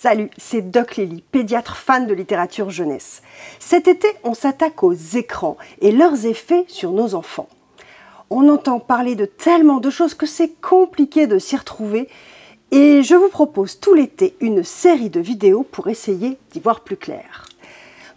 Salut, c'est Doc Lily, pédiatre fan de littérature jeunesse. Cet été, on s'attaque aux écrans et leurs effets sur nos enfants. On entend parler de tellement de choses que c'est compliqué de s'y retrouver et je vous propose tout l'été une série de vidéos pour essayer d'y voir plus clair.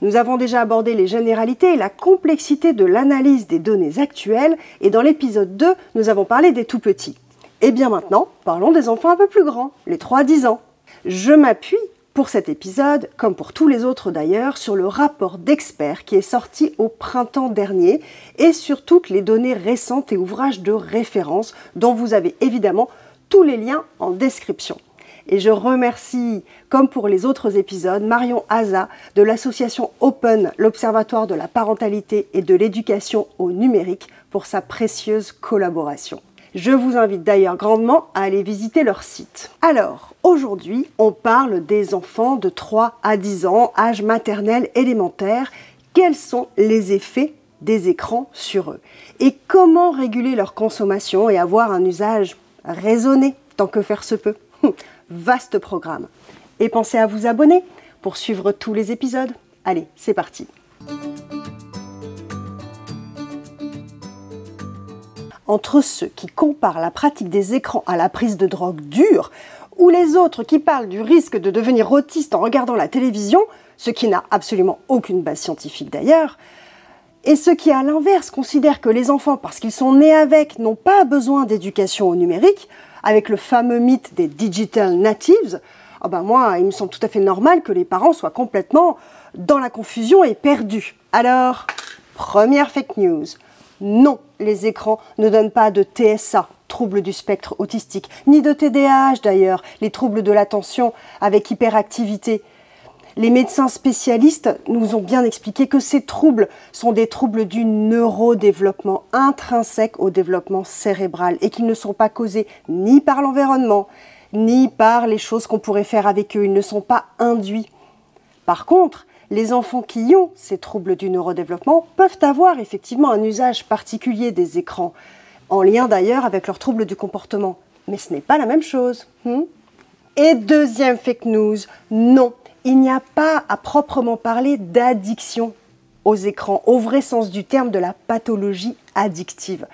Nous avons déjà abordé les généralités et la complexité de l'analyse des données actuelles et dans l'épisode 2, nous avons parlé des tout-petits. Et bien maintenant, parlons des enfants un peu plus grands, les 3-10 ans. Je m'appuie pour cet épisode, comme pour tous les autres d'ailleurs, sur le rapport d'experts qui est sorti au printemps dernier et sur toutes les données récentes et ouvrages de référence dont vous avez évidemment tous les liens en description. Et je remercie, comme pour les autres épisodes, Marion Haza de l'association Open, l'Observatoire de la parentalité et de l'éducation au numérique, pour sa précieuse collaboration. Je vous invite d'ailleurs grandement à aller visiter leur site. Alors, aujourd'hui, on parle des enfants de 3 à 10 ans, âge maternel élémentaire. Quels sont les effets des écrans sur eux? Et comment réguler leur consommation et avoir un usage raisonné, tant que faire se peut? Vaste programme. Et pensez à vous abonner pour suivre tous les épisodes. Allez, c'est parti. Entre ceux qui comparent la pratique des écrans à la prise de drogue dure, ou les autres qui parlent du risque de devenir autiste en regardant la télévision, ce qui n'a absolument aucune base scientifique d'ailleurs, et ceux qui, à l'inverse, considèrent que les enfants, parce qu'ils sont nés avec, n'ont pas besoin d'éducation au numérique, avec le fameux mythe des digital natives, moi, il me semble tout à fait normal que les parents soient complètement dans la confusion et perdus. Alors, première fake news. Non, les écrans ne donnent pas de TSA, troubles du spectre autistique, ni de TDAH d'ailleurs, les troubles de l'attention avec hyperactivité. Les médecins spécialistes nous ont bien expliqué que ces troubles sont des troubles du neurodéveloppement intrinsèques au développement cérébral et qu'ils ne sont pas causés ni par l'environnement, ni par les choses qu'on pourrait faire avec eux. Ils ne sont pas induits. Par contre, les enfants qui ont ces troubles du neurodéveloppement peuvent avoir effectivement un usage particulier des écrans, en lien d'ailleurs avec leurs troubles du comportement. Mais ce n'est pas la même chose. Et deuxième fake news, non, il n'y a pas à proprement parler d'addiction aux écrans, au vrai sens du terme de la pathologie addictive.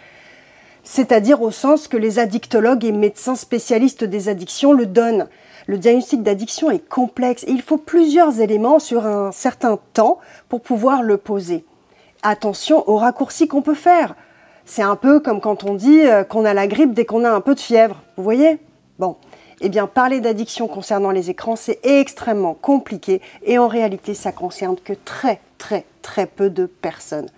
C'est-à-dire au sens que les addictologues et médecins spécialistes des addictions le donnent. Le diagnostic d'addiction est complexe et il faut plusieurs éléments sur un certain temps pour pouvoir le poser. Attention aux raccourcis qu'on peut faire. C'est un peu comme quand on dit qu'on a la grippe dès qu'on a un peu de fièvre. Vous voyez? Bon, eh bien parler d'addiction concernant les écrans, c'est extrêmement compliqué et en réalité, ça concerne que très peu de personnes.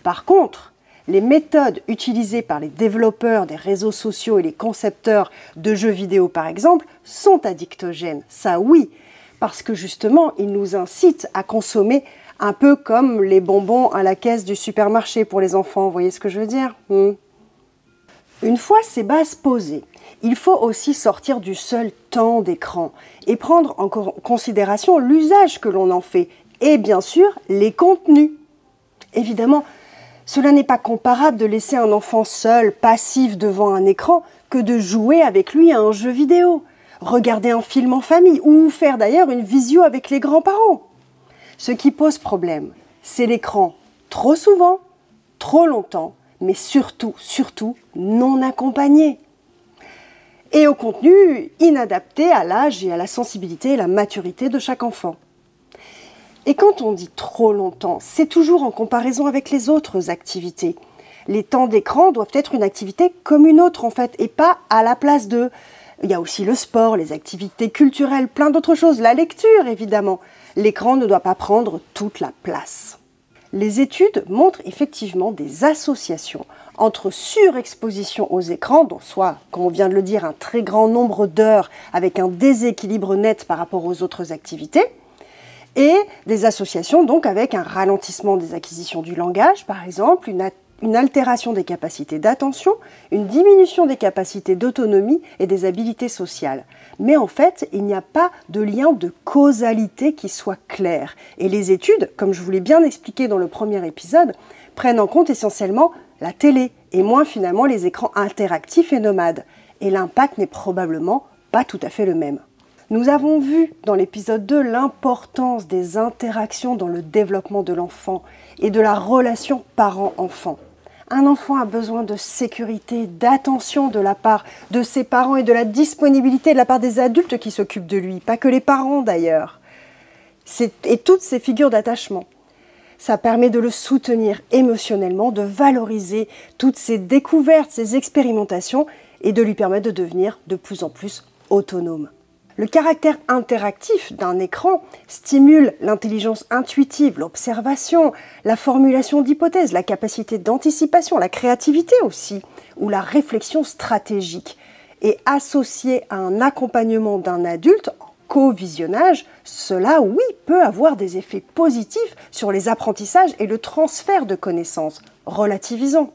Par contre, les méthodes utilisées par les développeurs des réseaux sociaux et les concepteurs de jeux vidéo, par exemple, sont addictogènes. Ça, oui, parce que justement, ils nous incitent à consommer un peu comme les bonbons à la caisse du supermarché pour les enfants. Vous voyez ce que je veux dire? Une fois ces bases posées, il faut aussi sortir du seul temps d'écran et prendre en considération l'usage que l'on en fait et bien sûr les contenus. Évidemment, cela n'est pas comparable de laisser un enfant seul, passif devant un écran, que de jouer avec lui à un jeu vidéo, regarder un film en famille ou faire d'ailleurs une visio avec les grands-parents. Ce qui pose problème, c'est l'écran trop souvent, trop longtemps, mais surtout non accompagné. Et au contenu inadapté à l'âge et à la sensibilité et la maturité de chaque enfant. Et quand on dit trop longtemps, c'est toujours en comparaison avec les autres activités. Les temps d'écran doivent être une activité comme une autre en fait, et pas à la place d'eux. Il y a aussi le sport, les activités culturelles, plein d'autres choses, la lecture évidemment. L'écran ne doit pas prendre toute la place. Les études montrent effectivement des associations entre surexposition aux écrans, dont soit, comme on vient de le dire, un très grand nombre d'heures avec un déséquilibre net par rapport aux autres activités, et des associations donc avec un ralentissement des acquisitions du langage, par exemple, une altération des capacités d'attention, une diminution des capacités d'autonomie et des habiletés sociales. Mais en fait, il n'y a pas de lien de causalité qui soit clair. Et les études, comme je vous l'ai bien expliqué dans le premier épisode, prennent en compte essentiellement la télé et moins finalement les écrans interactifs et nomades. Et l'impact n'est probablement pas tout à fait le même. Nous avons vu dans l'épisode 2 l'importance des interactions dans le développement de l'enfant et de la relation parent-enfant. Un enfant a besoin de sécurité, d'attention de la part de ses parents et de la disponibilité de la part des adultes qui s'occupent de lui, pas que les parents d'ailleurs. Et toutes ces figures d'attachement. Ça permet de le soutenir émotionnellement, de valoriser toutes ces découvertes, ces expérimentations et de lui permettre de devenir de plus en plus autonome. Le caractère interactif d'un écran stimule l'intelligence intuitive, l'observation, la formulation d'hypothèses, la capacité d'anticipation, la créativité aussi, ou la réflexion stratégique. Et associé à un accompagnement d'un adulte en co-visionnage, cela, oui, peut avoir des effets positifs sur les apprentissages et le transfert de connaissances, relativisant.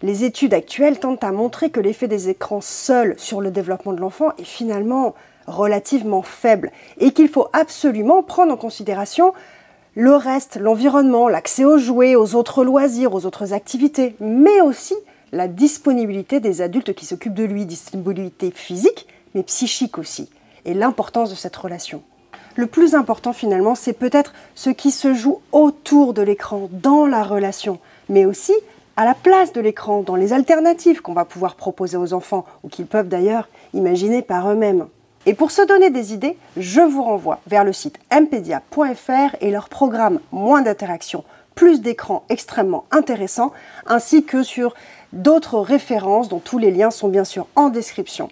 Les études actuelles tentent à montrer que l'effet des écrans seuls sur le développement de l'enfant est finalement relativement faible et qu'il faut absolument prendre en considération le reste, l'environnement, l'accès aux jouets, aux autres loisirs, aux autres activités, mais aussi la disponibilité des adultes qui s'occupent de lui, disponibilité physique, mais psychique aussi, et l'importance de cette relation. Le plus important finalement, c'est peut-être ce qui se joue autour de l'écran, dans la relation, mais aussi à la place de l'écran, dans les alternatives qu'on va pouvoir proposer aux enfants, ou qu'ils peuvent d'ailleurs imaginer par eux-mêmes. Et pour se donner des idées, je vous renvoie vers le site mpedia.fr et leur programme Moins d'interaction, plus d'écran extrêmement intéressant, ainsi que sur d'autres références dont tous les liens sont bien sûr en description.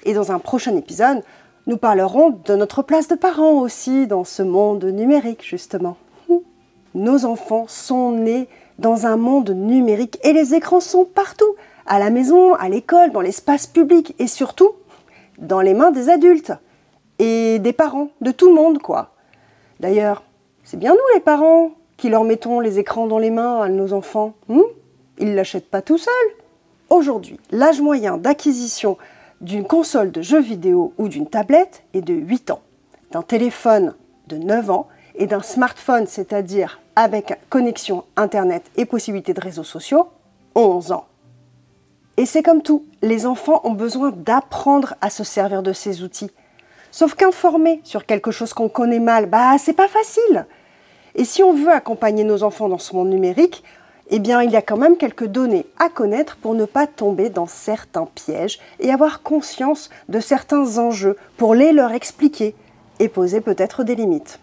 Et dans un prochain épisode, nous parlerons de notre place de parents aussi dans ce monde numérique justement. Nos enfants sont nés dans un monde numérique et les écrans sont partout, à la maison, à l'école, dans l'espace public et surtout dans les mains des adultes et des parents, de tout le monde quoi. D'ailleurs, c'est bien nous les parents qui leur mettons les écrans dans les mains à nos enfants. Ils ne l'achètent pas tout seuls. Aujourd'hui, l'âge moyen d'acquisition d'une console de jeux vidéo ou d'une tablette est de 8 ans, d'un téléphone de 9 ans et d'un smartphone, c'est-à-dire avec connexion Internet et possibilité de réseaux sociaux, 11 ans. Et c'est comme tout, les enfants ont besoin d'apprendre à se servir de ces outils. Sauf qu'informer sur quelque chose qu'on connaît mal, c'est pas facile. Et si on veut accompagner nos enfants dans ce monde numérique, eh bien, il y a quand même quelques données à connaître pour ne pas tomber dans certains pièges et avoir conscience de certains enjeux pour les leur expliquer et poser peut-être des limites.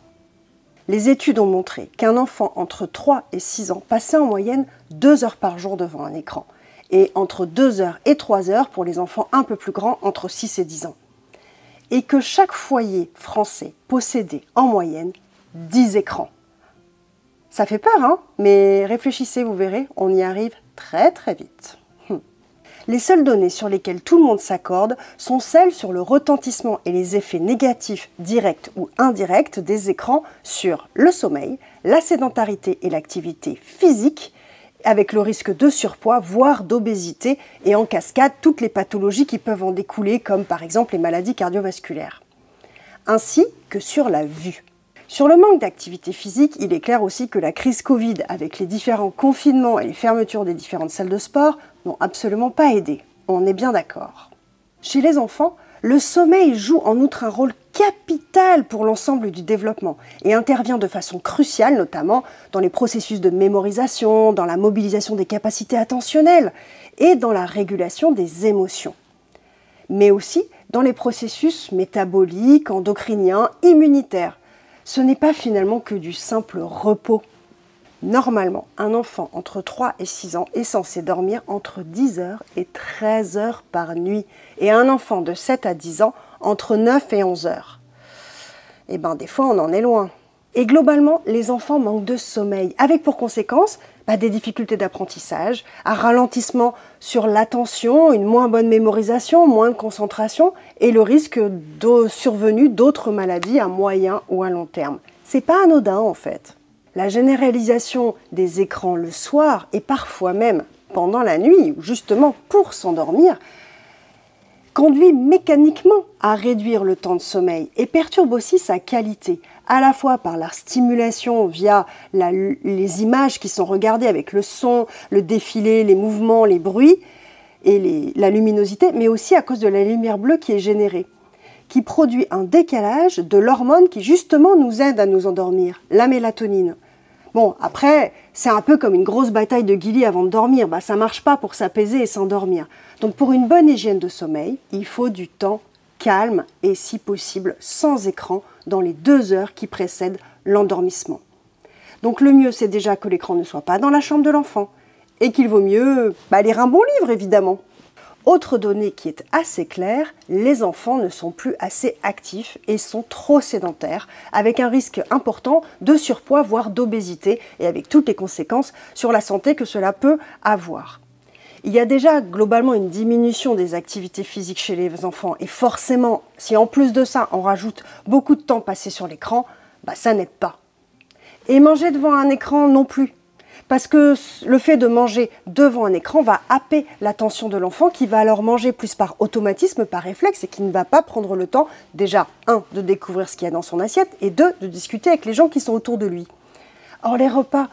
Les études ont montré qu'un enfant entre 3 et 6 ans passait en moyenne 2 heures par jour devant un écran et entre 2 heures et 3 heures pour les enfants un peu plus grands entre 6 et 10 ans. Et que chaque foyer français possédait en moyenne 10 écrans. Ça fait peur, hein? Mais réfléchissez, vous verrez, on y arrive très très vite. Les seules données sur lesquelles tout le monde s'accorde sont celles sur le retentissement et les effets négatifs, directs ou indirects des écrans sur le sommeil, la sédentarité et l'activité physique, avec le risque de surpoids, voire d'obésité, et en cascade, toutes les pathologies qui peuvent en découler, comme par exemple les maladies cardiovasculaires. Ainsi que sur la vue. Sur le manque d'activité physique, il est clair aussi que la crise Covid, avec les différents confinements et les fermetures des différentes salles de sport, n'ont absolument pas aidé. On est bien d'accord. Chez les enfants, le sommeil joue en outre un rôle capital pour l'ensemble du développement et intervient de façon cruciale, notamment dans les processus de mémorisation, dans la mobilisation des capacités attentionnelles et dans la régulation des émotions. Mais aussi dans les processus métaboliques, endocriniens, immunitaires. Ce n'est pas finalement que du simple repos. Normalement, un enfant entre 3 et 6 ans est censé dormir entre 10 heures et 13 heures par nuit, et un enfant de 7 à 10 ans entre 9 et 11 heures. Eh bien, des fois, on en est loin. Et globalement, les enfants manquent de sommeil, avec pour conséquence des difficultés d'apprentissage, un ralentissement sur l'attention, une moins bonne mémorisation, moins de concentration, et le risque de survenue d'autres maladies à moyen ou à long terme. C'est pas anodin en fait. La généralisation des écrans le soir et parfois même pendant la nuit, ou justement pour s'endormir, conduit mécaniquement à réduire le temps de sommeil et perturbe aussi sa qualité, à la fois par la stimulation via les images qui sont regardées avec le son, le défilé, les mouvements, les bruits et la luminosité, mais aussi à cause de la lumière bleue qui est générée, qui produit un décalage de l'hormone qui justement nous aide à nous endormir, la mélatonine. Bon, après, c'est un peu comme une grosse bataille de guillis avant de dormir. Ça marche pas pour s'apaiser et s'endormir. Donc pour une bonne hygiène de sommeil, il faut du temps calme et si possible sans écran dans les 2 heures qui précèdent l'endormissement. Donc le mieux, c'est déjà que l'écran ne soit pas dans la chambre de l'enfant et qu'il vaut mieux lire un bon livre, évidemment. Autre donnée qui est assez claire, les enfants ne sont plus assez actifs et sont trop sédentaires, avec un risque important de surpoids, voire d'obésité, et avec toutes les conséquences sur la santé que cela peut avoir. Il y a déjà globalement une diminution des activités physiques chez les enfants, et forcément, si en plus de ça, on rajoute beaucoup de temps passé sur l'écran, ça n'aide pas. Et manger devant un écran non plus. Parce que le fait de manger devant un écran va happer l'attention de l'enfant qui va alors manger plus par automatisme, par réflexe et qui ne va pas prendre le temps, déjà, 1, de découvrir ce qu'il y a dans son assiette et 2, de discuter avec les gens qui sont autour de lui. Or, les repas,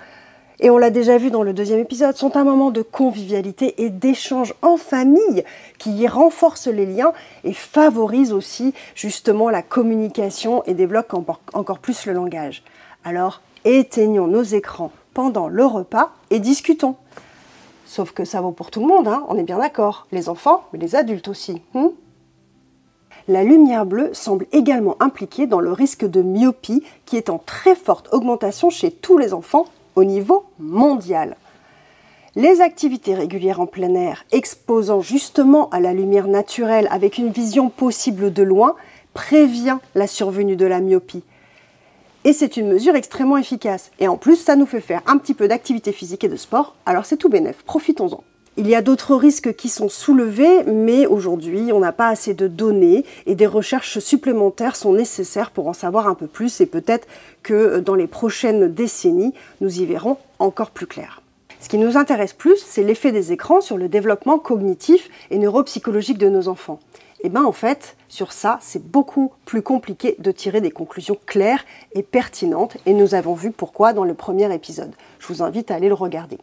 et on l'a déjà vu dans le 2e épisode, sont un moment de convivialité et d'échange en famille qui renforce les liens et favorise aussi justement la communication et développe encore plus le langage. Alors, éteignons nos écrans pendant le repas et discutons. Sauf que ça vaut pour tout le monde, on est bien d'accord. Les enfants, mais les adultes aussi. La lumière bleue semble également impliquée dans le risque de myopie qui est en très forte augmentation chez tous les enfants au niveau mondial. Les activités régulières en plein air, exposant justement à la lumière naturelle avec une vision possible de loin, prévient la survenue de la myopie. Et c'est une mesure extrêmement efficace. Et en plus, ça nous fait faire un petit peu d'activité physique et de sport, alors c'est tout bénef, profitons-en. Il y a d'autres risques qui sont soulevés, mais aujourd'hui, on n'a pas assez de données et des recherches supplémentaires sont nécessaires pour en savoir un peu plus et peut-être que dans les prochaines décennies, nous y verrons encore plus clair. Ce qui nous intéresse plus, c'est l'effet des écrans sur le développement cognitif et neuropsychologique de nos enfants. Et en fait, sur ça, c'est beaucoup plus compliqué de tirer des conclusions claires et pertinentes, et nous avons vu pourquoi dans le premier épisode. Je vous invite à aller le regarder.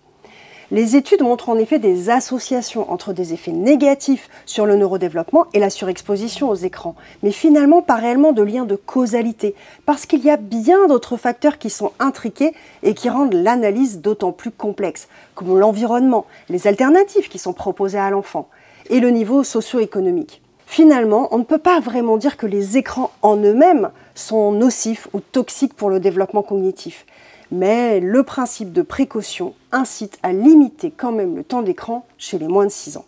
Les études montrent en effet des associations entre des effets négatifs sur le neurodéveloppement et la surexposition aux écrans, mais finalement pas réellement de lien de causalité, parce qu'il y a bien d'autres facteurs qui sont intriqués et qui rendent l'analyse d'autant plus complexe, comme l'environnement, les alternatives qui sont proposées à l'enfant, et le niveau socio-économique. Finalement, on ne peut pas vraiment dire que les écrans en eux-mêmes sont nocifs ou toxiques pour le développement cognitif. Mais le principe de précaution incite à limiter quand même le temps d'écran chez les moins de 6 ans.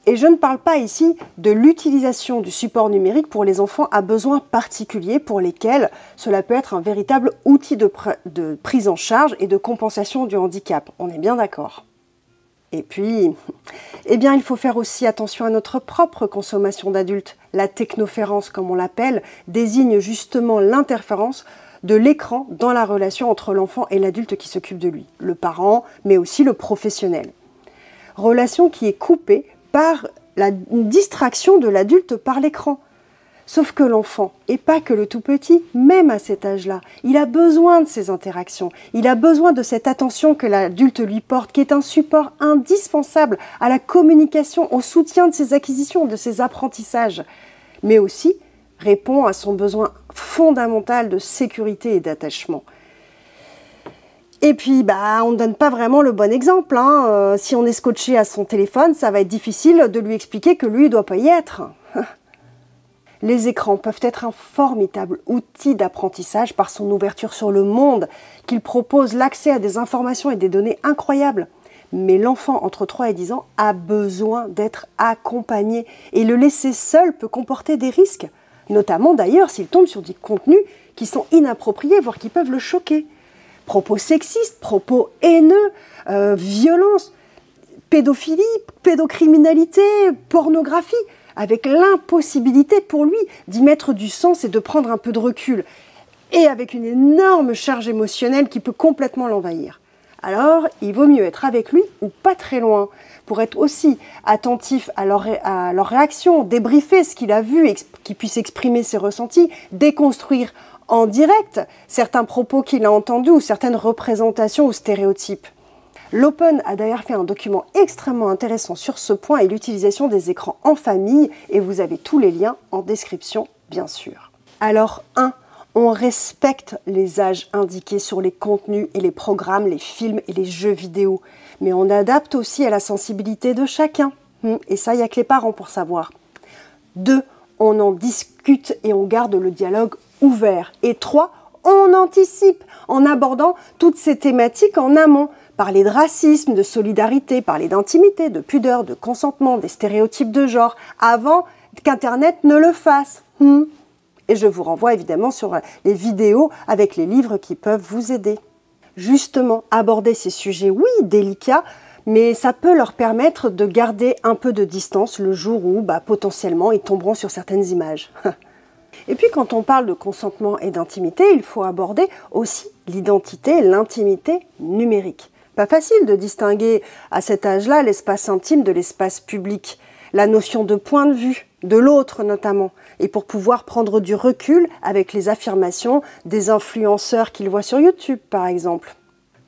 Et je ne parle pas ici de l'utilisation du support numérique pour les enfants à besoins particuliers pour lesquels cela peut être un véritable outil de prise en charge et de compensation du handicap. On est bien d'accord. Et puis, il faut faire aussi attention à notre propre consommation d'adultes. La technoférence, comme on l'appelle, désigne justement l'interférence de l'écran dans la relation entre l'enfant et l'adulte qui s'occupe de lui, le parent, mais aussi le professionnel. Relation qui est coupée par la distraction de l'adulte par l'écran. Sauf que l'enfant, et pas que le tout petit, même à cet âge-là, il a besoin de ces interactions, il a besoin de cette attention que l'adulte lui porte, qui est un support indispensable à la communication, au soutien de ses acquisitions, de ses apprentissages, mais aussi répond à son besoin fondamental de sécurité et d'attachement. Et puis, on ne donne pas vraiment le bon exemple. Si on est scotché à son téléphone, ça va être difficile de lui expliquer que lui ne doit pas y être. Les écrans peuvent être un formidable outil d'apprentissage par son ouverture sur le monde, qu'il propose l'accès à des informations et des données incroyables. Mais l'enfant entre 3 et 10 ans a besoin d'être accompagné et le laisser seul peut comporter des risques, notamment d'ailleurs s'il tombe sur des contenus qui sont inappropriés, voire qui peuvent le choquer. Propos sexistes, propos haineux, violence, pédophilie, pédocriminalité, pornographie, avec l'impossibilité pour lui d'y mettre du sens et de prendre un peu de recul, et avec une énorme charge émotionnelle qui peut complètement l'envahir. Alors, il vaut mieux être avec lui ou pas très loin, pour être aussi attentif à leur réaction, débriefer ce qu'il a vu, qu'il puisse exprimer ses ressentis, déconstruire en direct certains propos qu'il a entendus ou certaines représentations ou stéréotypes. L'Open a d'ailleurs fait un document extrêmement intéressant sur ce point et l'utilisation des écrans en famille, et vous avez tous les liens en description bien sûr. Alors 1. On respecte les âges indiqués sur les contenus et les programmes, les films et les jeux vidéo. Mais on adapte aussi à la sensibilité de chacun. Et ça, il n'y a que les parents pour savoir. 2. On en discute et on garde le dialogue ouvert. Et 3. On anticipe en abordant toutes ces thématiques en amont. Parler de racisme, de solidarité, parler d'intimité, de pudeur, de consentement, des stéréotypes de genre, avant qu'Internet ne le fasse. Et je vous renvoie évidemment sur les vidéos avec les livres qui peuvent vous aider. Justement, aborder ces sujets, oui, délicats, mais ça peut leur permettre de garder un peu de distance le jour où, potentiellement, ils tomberont sur certaines images. Et puis, quand on parle de consentement et d'intimité, il faut aborder aussi l'identité, l'intimité numérique. Pas facile de distinguer à cet âge-là l'espace intime de l'espace public, la notion de point de vue, de l'autre notamment, et pour pouvoir prendre du recul avec les affirmations des influenceurs qu'ils voient sur YouTube, par exemple.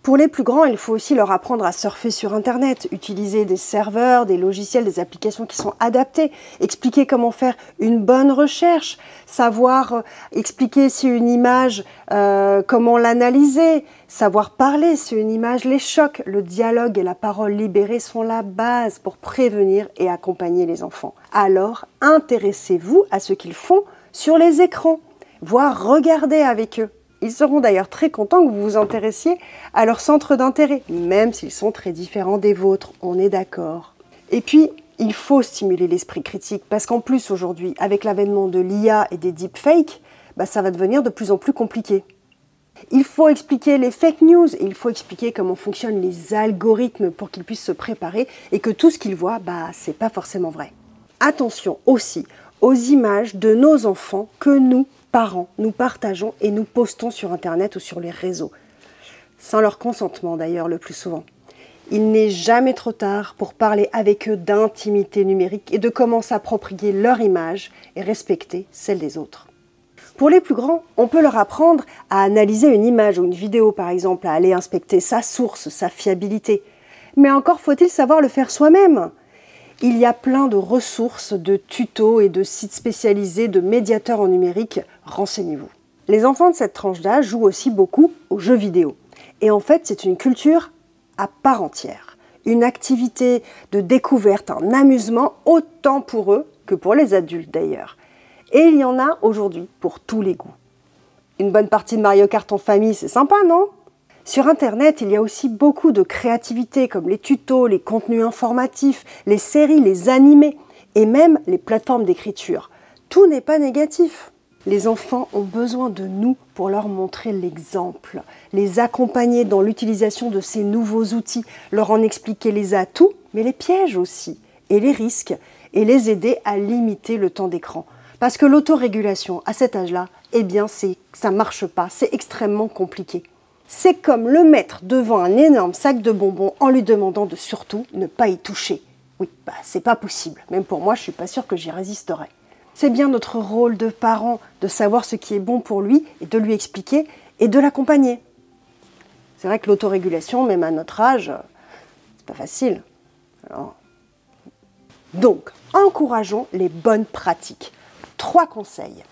Pour les plus grands, il faut aussi leur apprendre à surfer sur Internet, utiliser des serveurs, des logiciels, des applications qui sont adaptées, expliquer comment faire une bonne recherche, savoir expliquer si une image, comment l'analyser, savoir parler si une image les choque. Le dialogue et la parole libérée sont la base pour prévenir et accompagner les enfants. Alors, intéressez-vous à ce qu'ils font sur les écrans, voire regardez avec eux. Ils seront d'ailleurs très contents que vous vous intéressiez à leur centre d'intérêt, même s'ils sont très différents des vôtres, on est d'accord. Et puis, il faut stimuler l'esprit critique, parce qu'en plus aujourd'hui, avec l'avènement de l'IA et des deepfakes, ça va devenir de plus en plus compliqué. Il faut expliquer les fake news, et il faut expliquer comment fonctionnent les algorithmes pour qu'ils puissent se préparer, et que tout ce qu'ils voient, c'est pas forcément vrai. Attention aussi aux images de nos enfants que nous, parents, nous partageons et nous postons sur Internet ou sur les réseaux. Sans leur consentement d'ailleurs le plus souvent. Il n'est jamais trop tard pour parler avec eux d'intimité numérique et de comment s'approprier leur image et respecter celle des autres. Pour les plus grands, on peut leur apprendre à analyser une image ou une vidéo par exemple, à aller inspecter sa source, sa fiabilité. Mais encore faut-il savoir le faire soi-même. Il y a plein de ressources, de tutos et de sites spécialisés de médiateurs en numérique, renseignez-vous. Les enfants de cette tranche d'âge jouent aussi beaucoup aux jeux vidéo. Et en fait, c'est une culture à part entière. Une activité de découverte, un amusement, autant pour eux que pour les adultes d'ailleurs. Et il y en a aujourd'hui pour tous les goûts. Une bonne partie de Mario Kart en famille, c'est sympa, non ? Sur Internet, il y a aussi beaucoup de créativité comme les tutos, les contenus informatifs, les séries, les animés et même les plateformes d'écriture. Tout n'est pas négatif. Les enfants ont besoin de nous pour leur montrer l'exemple, les accompagner dans l'utilisation de ces nouveaux outils, leur en expliquer les atouts, mais les pièges aussi, et les risques, et les aider à limiter le temps d'écran. Parce que l'autorégulation à cet âge-là, ça marche pas, c'est extrêmement compliqué. C'est comme le mettre devant un énorme sac de bonbons en lui demandant de surtout ne pas y toucher. Oui, c'est pas possible. Même pour moi, je suis pas sûre que j'y résisterai. C'est bien notre rôle de parents de savoir ce qui est bon pour lui et de lui expliquer et de l'accompagner. C'est vrai que l'autorégulation, même à notre âge, c'est pas facile. Donc, encourageons les bonnes pratiques. 3 conseils.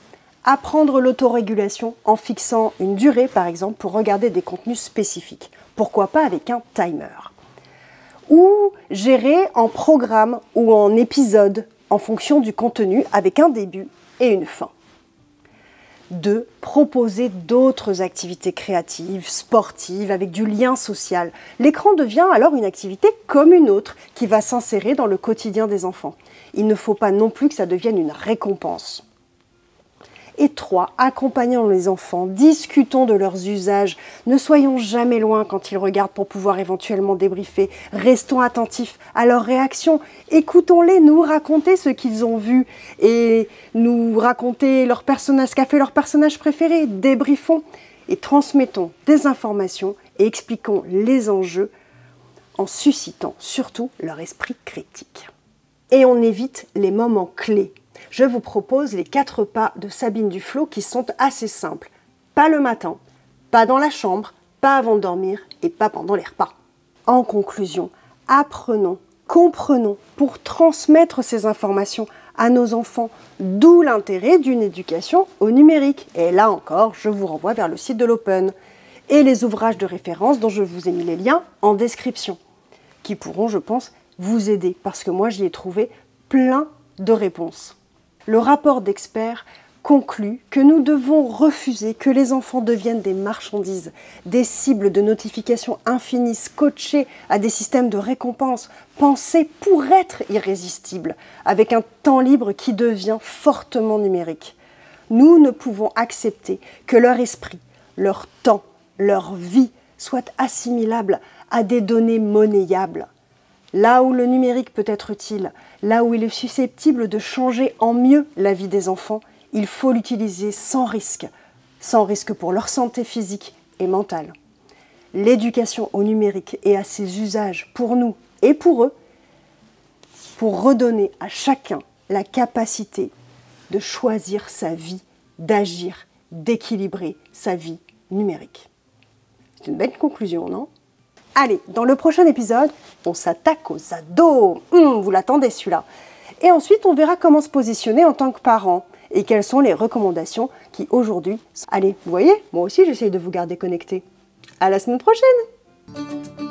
Apprendre l'autorégulation en fixant une durée, par exemple, pour regarder des contenus spécifiques. Pourquoi pas avec un timer. Ou gérer en programme ou en épisode en fonction du contenu avec un début et une fin. 2. Proposer d'autres activités créatives, sportives, avec du lien social. L'écran devient alors une activité comme une autre qui va s'insérer dans le quotidien des enfants. Il ne faut pas non plus que ça devienne une récompense. Et 3. Accompagnons les enfants, discutons de leurs usages, ne soyons jamais loin quand ils regardent pour pouvoir éventuellement débriefer, restons attentifs à leurs réactions, écoutons-les nous raconter ce qu'ils ont vu et nous raconter ce qu'a fait leur personnage préféré, débriefons et transmettons des informations et expliquons les enjeux en suscitant surtout leur esprit critique. Et on évite les moments clés. Je vous propose les 4 pas de Sabine Duflo qui sont assez simples. Pas le matin, pas dans la chambre, pas avant de dormir et pas pendant les repas. En conclusion, apprenons, comprenons pour transmettre ces informations à nos enfants, d'où l'intérêt d'une éducation au numérique. Et là encore, je vous renvoie vers le site de l'Open et les ouvrages de référence dont je vous ai mis les liens en description, qui pourront, je pense, vous aider, parce que moi j'y ai trouvé plein de réponses. Le rapport d'experts conclut que nous devons refuser que les enfants deviennent des marchandises, des cibles de notifications infinies, scotchées à des systèmes de récompense, pensés pour être irrésistibles, avec un temps libre qui devient fortement numérique. Nous ne pouvons accepter que leur esprit, leur temps, leur vie soient assimilables à des données monnayables. Là où le numérique peut être utile, là où il est susceptible de changer en mieux la vie des enfants, il faut l'utiliser sans risque pour leur santé physique et mentale. L'éducation au numérique et à ses usages pour nous et pour eux, pour redonner à chacun la capacité de choisir sa vie, d'agir, d'équilibrer sa vie numérique. C'est une belle conclusion, non ? Allez, dans le prochain épisode, on s'attaque aux ados. Vous l'attendez celui-là. Et ensuite, on verra comment se positionner en tant que parent et quelles sont les recommandations qui aujourd'hui... Allez, vous voyez, moi aussi j'essaye de vous garder connectés. À la semaine prochaine!